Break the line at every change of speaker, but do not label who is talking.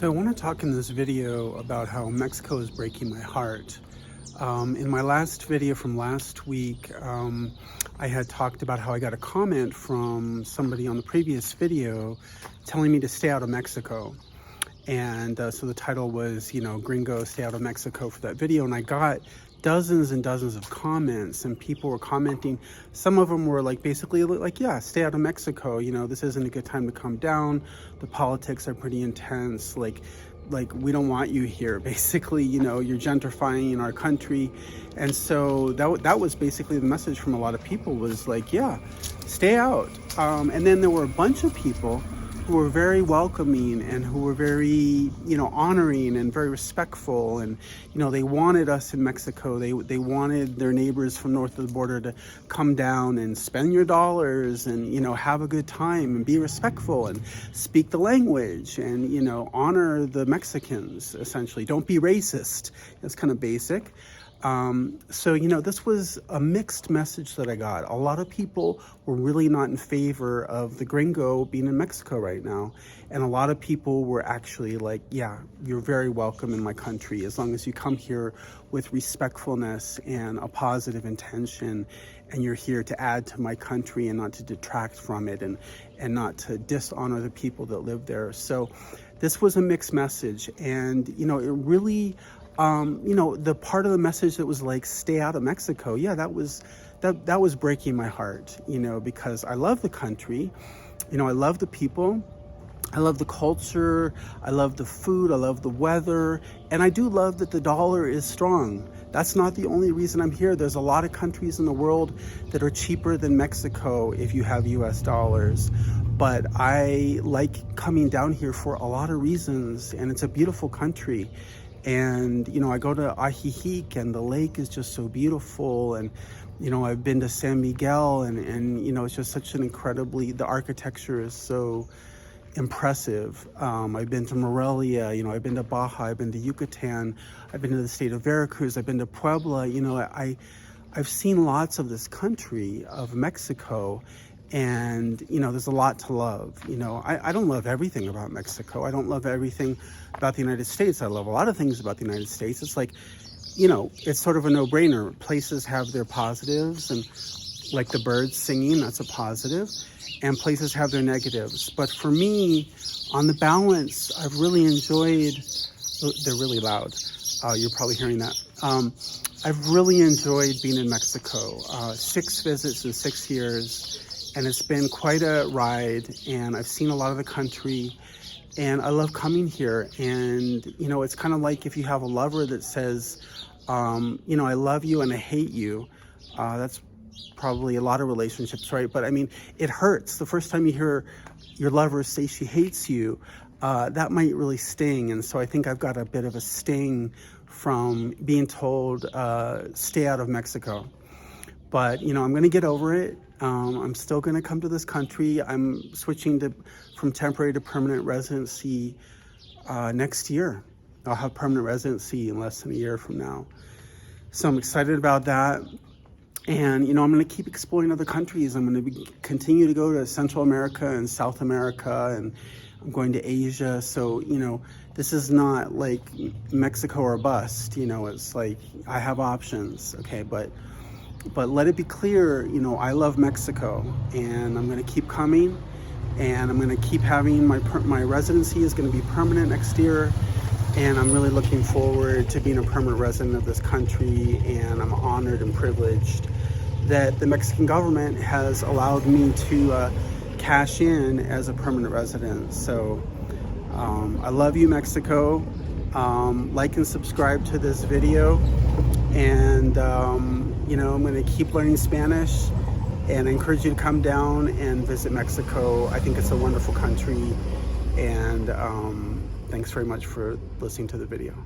So I want to talk in this video about how Mexico is breaking my heart. In my last video from last week, I had talked about how I got a comment from somebody on the previous video telling me to stay out of Mexico. And so the title was, Gringo, stay out of Mexico for that video. And I got dozens and dozens of comments, and people were commenting. Some of them were basically like, yeah, stay out of Mexico. This isn't a good time to come down. The politics are pretty intense. Like we don't want you here. Basically, you're gentrifying in our country. And so that was basically the message from a lot of people, was like, yeah, stay out. And then there were a bunch of people who were very welcoming and who were very, honoring and very respectful. And, they wanted us in Mexico. They wanted their neighbors from north of the border to come down and spend your dollars and, have a good time and be respectful and speak the language and, honor the Mexicans, essentially. Don't be racist. That's kind of basic. So, this was a mixed message that I got. A lot of people were really not in favor of the Gringo being in Mexico right now. And a lot of people were actually like, yeah, you're very welcome in my country as long as you come here with respectfulness and a positive intention, and you're here to add to my country and not to detract from it and not to dishonor the people that live there. So this was a mixed message. And, it really... the part of the message that was like, stay out of Mexico. Yeah, that was breaking my heart, because I love the country. I love the people. I love the culture. I love the food. I love the weather. And I do love that the dollar is strong. That's not the only reason I'm here. There's a lot of countries in the world that are cheaper than Mexico if you have US dollars. But I like coming down here for a lot of reasons, and it's a beautiful country. And, I go to Ajijic, and the lake is just so beautiful. And, I've been to San Miguel, and it's just such an the architecture is so impressive. I've been to Morelia, I've been to Baja, I've been to Yucatan, I've been to the state of Veracruz, I've been to Puebla. I've seen lots of this country of Mexico. And, there's a lot to love. I don't love everything about Mexico. I don't love everything about the United States. I love a lot of things about the United States. It's like, it's sort of a no-brainer. Places have their positives, and like the birds singing, that's a positive. And places have their negatives. But for me, on the balance, I've really enjoyed, they're really loud. You're probably hearing that. I've really enjoyed being in Mexico. 6 visits in 6 years. And it's been quite a ride, and I've seen a lot of the country, and I love coming here. And, it's kind of like if you have a lover that says, I love you and I hate you. That's probably a lot of relationships, right? But I mean, it hurts. The first time you hear your lover say she hates you, that might really sting. And so I think I've got a bit of a sting from being told, stay out of Mexico. But, I'm going to get over it. I'm still going to come to this country. I'm switching from temporary to permanent residency next year. I'll have permanent residency in less than a year from now. So I'm excited about that. And, I'm going to keep exploring other countries. I'm going to continue to go to Central America and South America, and I'm going to Asia. So, this is not like Mexico or bust. It's like I have options, okay? But let it be clear, I love Mexico, and I'm going to keep coming, and I'm going to keep having my residency is going to be permanent next year, and I'm really looking forward to being a permanent resident of this country. And I'm honored and privileged that the Mexican government has allowed me to cash in as a permanent resident. So I love you, Mexico. Like and subscribe to this video, and I'm going to keep learning Spanish, and I encourage you to come down and visit Mexico. I think it's a wonderful country, and thanks very much for listening to the video.